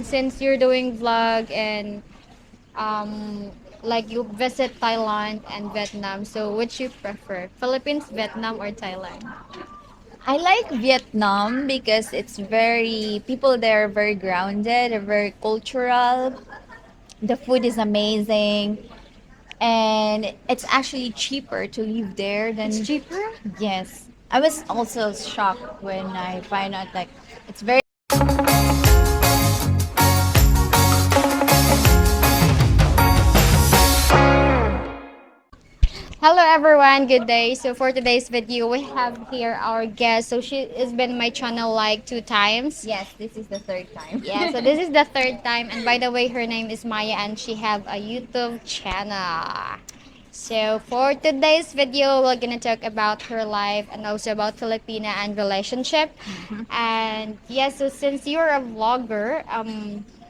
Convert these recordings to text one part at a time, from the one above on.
since you're doing vlog and like you visit Thailand and Vietnam, so which you prefer? Philippines, Vietnam, or Thailand? I like Vietnam because it's very people there are very grounded, they're very cultural. The food is amazing, and it's actually cheaper to live there It's than. cheaper? Yes, I was also shocked when I find out like it's very. Hello everyone, good day. So for today's video, we have here our guest. So she has been in my channel like 2 times. Yes, this is the third time. Yeah, so this is the third time. And by the way, her name is Maya and she have a YouTube channel. So for today's video, we're gonna talk about her life and also about Filipina and relationship. And yeah, so since you're a vlogger,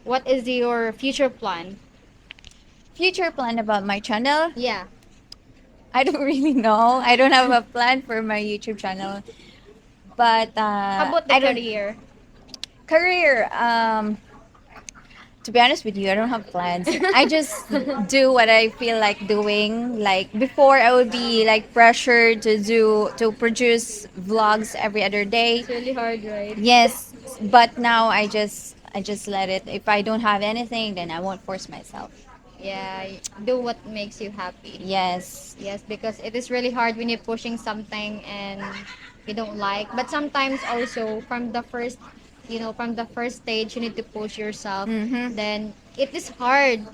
what is your future plan? Future plan about my channel? Yeah. I don't really know. I don't have a plan for my YouTube channel, but How about the I don't career? career. To be honest with you, I don't have plans. I just do what I feel like doing. Like before, I would be like pressured to produce vlogs every other day. It's really hard, right? Yes, but now I just let it. If I don't have anything, then I won't force myself. Yeah, do what makes you happy. Yes. Yes, because it is really hard when you're pushing something and you don't like. But sometimes also from the first, from the first stage, you need to push yourself. Mm-hmm. Then it is hard.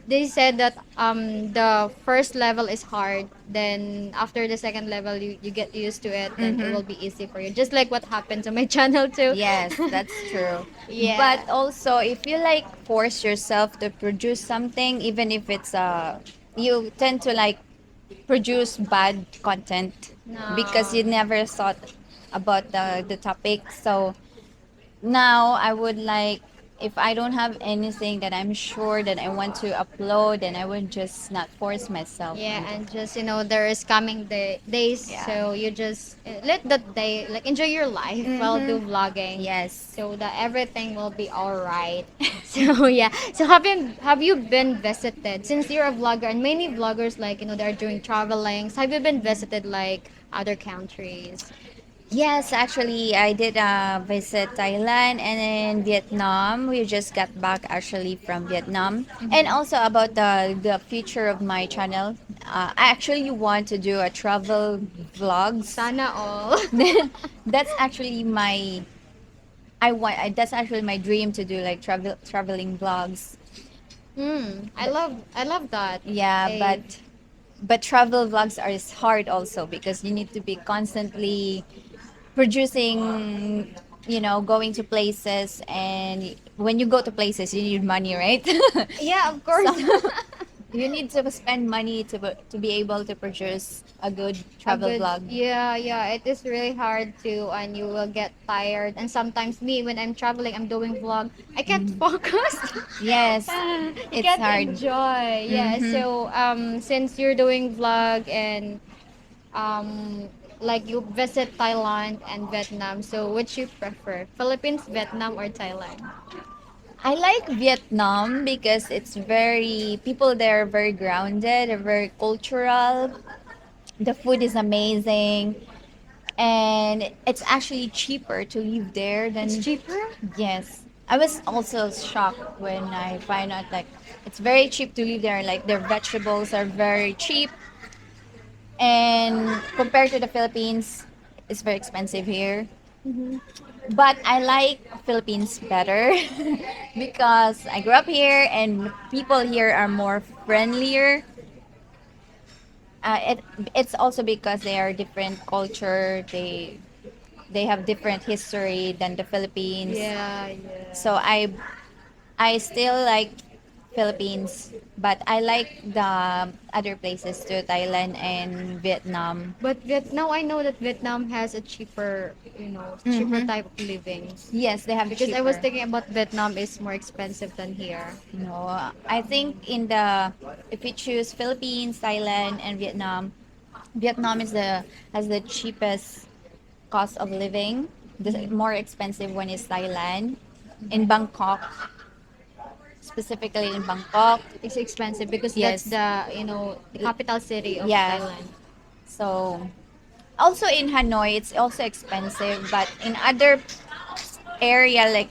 They said that the first level is hard. Then after the second level, you get used to it. Then it Mm-hmm. will be easy for you. Just like what happened to my channel too. Yes, that's true. Yeah. But also, if you like force yourself to produce something, even if it's you tend to like produce bad content because No. you never thought about the topic. So now I would like if I don't have anything that I'm sure that I want to upload, then I would just not force myself. Yeah, and just there is coming days, Yeah. so you just let that day like enjoy your life while do Mm-hmm. vlogging, Yes. so that everything will be all right. So yeah, so have you been visited since you're a vlogger and many vloggers like they're doing travelings? Have you been visited like other countries? Yes, actually, I did visit Thailand and then Vietnam. We just got back actually from Vietnam. And also about the future of my channel, I actually want to do a travel vlogs. Sana all. That's actually my that's actually my dream to do like traveling vlogs. I love that. Yeah, Eh, but travel vlogs are is hard also because you need to be constantly producing, going to places, and when you go to places you need money, right? yeah, of So course. you need to spend money to be able to produce a good A travel good, vlog. yeah, it is really hard to, and you will get tired. And sometimes me, when I'm traveling, I'm doing vlog, I can't focus. Yes, You it's can't hard. enjoy. Yeah, Hmm. so since you're doing vlog and like you visit Thailand and Vietnam, so which you prefer? Philippines, Vietnam, or Thailand? I like Vietnam because it's very people there are very grounded, they're very cultural. The food is amazing, and it's actually cheaper to live there It's than. cheaper? Yes, I was also shocked when I find out like it's very cheap to live there. Like their vegetables are very cheap, and compared to the Philippines, it's very expensive here. But I like Philippines better because I grew up here and people here are more friendlier. It's also because they are different culture. They have different history than the Philippines. Yeah, yeah. So I still like Philippines, but I like the other places too, Thailand and Vietnam. But Now I know that Vietnam has a cheaper, cheaper Mm-hmm. type of living. Yes, they have Because I was cheaper. thinking about Vietnam is more expensive than here. No, I think in the if you choose Philippines, Thailand, and Vietnam, Vietnam is the has the cheapest cost of living. The more expensive one is Thailand. In Bangkok, specifically in Bangkok. It's expensive because that's Yes. the the capital city of Yeah. Thailand. So also in Hanoi, it's also expensive, but in other area like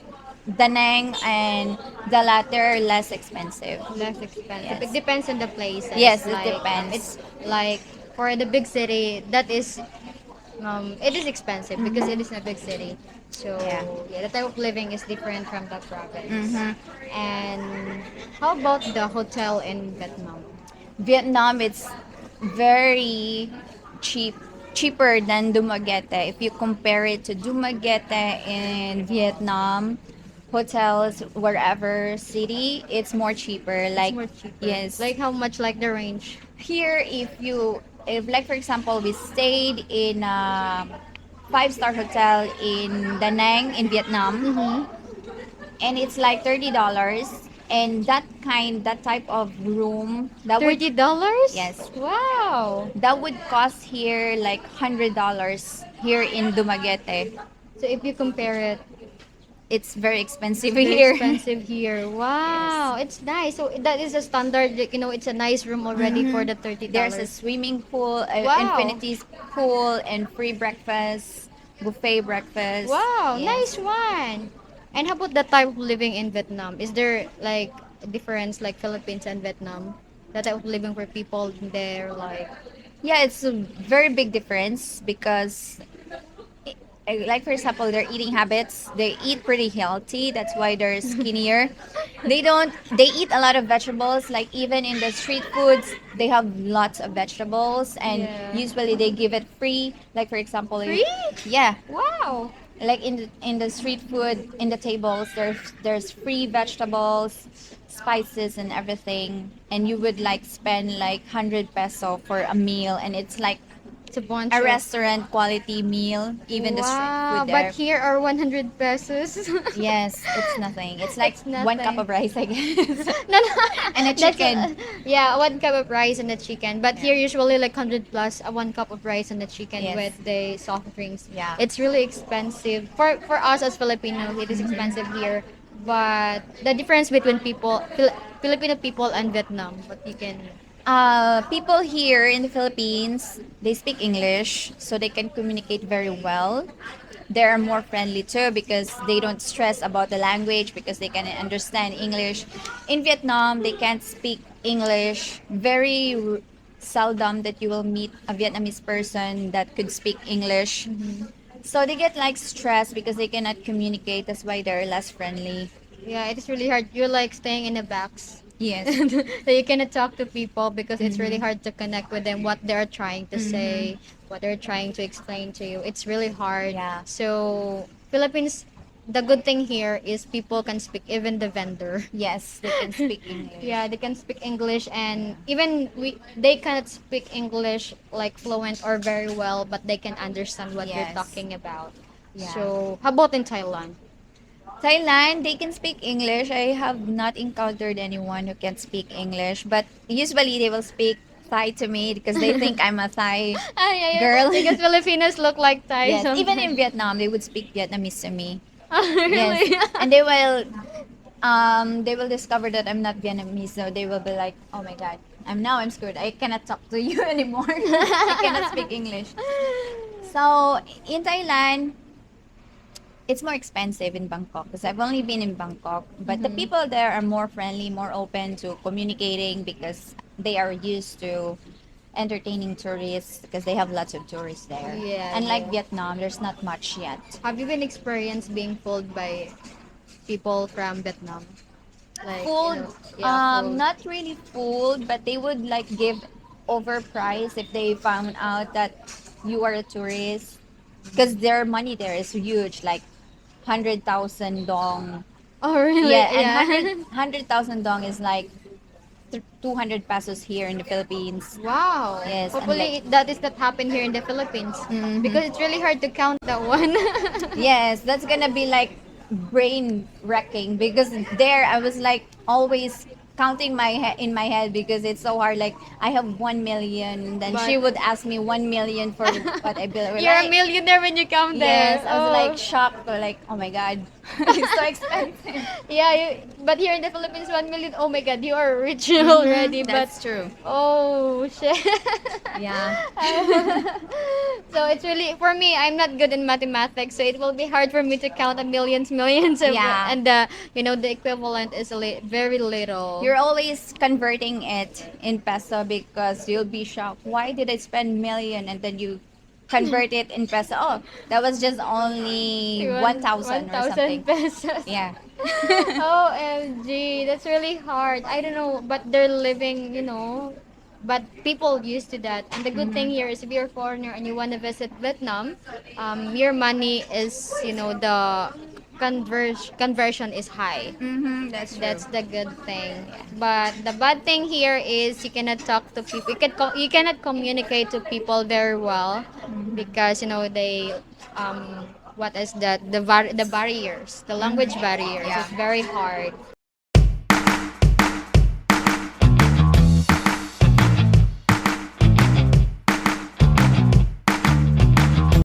Da Nang and the latter less expensive. Less expensive. It Yes. depends on the places. Yes, it It's depends. like for the big city, that is it is expensive because it Mm-hmm. is a big city. So Yeah. yeah, the type of living is different from the province. Mm-hmm. And how about the hotel in Vietnam? Vietnam, it's very cheap, cheaper than Dumaguete. If you compare it to Dumaguete in Vietnam, hotels wherever city, it's more cheaper. It's Like more cheaper. yes, Like how much like the range? here if like for example we stayed in a five-star hotel in Da Nang in Vietnam, Mm-hmm. and it's like $30, and that type of room that would $30? yes, Wow. that would cost here like $100 here in Dumaguete. So if you compare it, It's very expensive very here. expensive here. Yes. Wow, it's nice. So that is a standard, like, it's a nice room already for Hmm. the $30. There's a swimming pool, Wow. infinity pool, and free breakfast, buffet breakfast. Wow, Yes. nice one. And how about the type of living in Vietnam? Is there like a difference like Philippines and Vietnam? The type of living for people there, like Yeah, it's a very big difference because like for example their eating habits, they eat pretty healthy, that's why they're skinnier. They eat a lot of vegetables, like even in the street foods they have lots of vegetables, and yeah. usually they give it free, like for example if Free? yeah, Wow. like in the street food, in the tables there's free vegetables, spices and everything, and you would like spend like 100 peso for a meal, and it's like It's a bunch a of restaurant quality meal, even the street wow, food but there. here are 100 pesos. Yes, it's nothing. It's like It's one cup nothing. of rice, I guess, No, no, and a that's chicken. yeah, one cup of rice and the chicken. But Yeah. here usually like 100 plus a one cup of rice and the chicken Yes. with the soft drinks. Yeah. It's really expensive for us as Filipinos. It is expensive here, but the difference between Filipino people and Vietnam, what you can People here in the Philippines, they speak English, so they can communicate very well. They're more friendly too because they don't stress about the language because they can understand English. In Vietnam, they can't speak English. Very seldom that you will meet a Vietnamese person that could speak English. So they get like stressed because they cannot communicate. That's why they're less friendly. yeah, it is really hard. You're like staying in a box. Yes. So you cannot talk to people because it's really Mhm. hard to connect with them what they're trying to Mhm. say, what they're trying to explain to you. It's really hard. Yeah. So Philippines, the good thing here is people can speak, even the vendor. Yes, they can speak English. Yeah, they can speak English, and even they cannot speak English like fluent or very well, but they can understand what you're Yes. talking about. Yeah. So how about in Thailand? Thailand, they can speak English. I have not encountered anyone who can speak English, but usually they will speak Thai to me because they think I'm a Thai Ah, yeah, yeah. girl. Because Filipinos look like Thai Yes, even in sometimes. Vietnam, they would speak Vietnamese to me. Oh, Yes, really? and they will discover that I'm not Vietnamese, so they will be like, "Oh my God, I'm screwed. I cannot talk to you anymore. I cannot speak English." So in Thailand, it's more expensive in Bangkok because I've only been in Bangkok, but the Mhm. people there are more friendly, more open to communicating because they are used to entertaining tourists because they have lots of tourists there. Yeah, Unlike yeah. Vietnam, there's not much yet. Have you been experienced being fooled by people from Vietnam? Like, Food, yeah, fooled. not really food, but they would like give overprice if they found out that you are a tourist because their money there is huge, like 100,000 dong. Oh, really? Yeah, and Yeah. 100,000 dong is like 200 pesos here in the Philippines. Wow. Yes, and Hopefully that is not happen here in the Philippines Mhm. because it's really hard to count that one. Yes, that's gonna be like brain wrecking because there I was like always counting in my head because it's so hard. Like I have 1 million, then she But- would ask me 1 million for what I bill. You're a millionaire when you come there. Yes, I was Oh. like shocked or like, oh my god. It's so expensive. Yeah, but here in the Philippines, 1 million. Oh my God, you are rich already. But That's true. oh shit. Yeah. So it's really for me. I'm not good in mathematics, so it will be hard for me to count a millions of, Yeah. and the the equivalent is very little. You're always converting it in peso because you'll be shocked. Why did I spend million and then you convert it in peso? Oh, that was just only 1,000 One or thousand something. pesos. Yeah. OMG, that's really hard. I don't know, but they're living, but people used to that. And the good thing here is if you're a foreigner and you want to visit Vietnam, your money is, the conversion is high. Mm-hmm, that's true. That's the good thing. But the bad thing here is you cannot talk to people. You cannot communicate to people very well because they what is that the barriers, the language barriers Yeah. is very hard.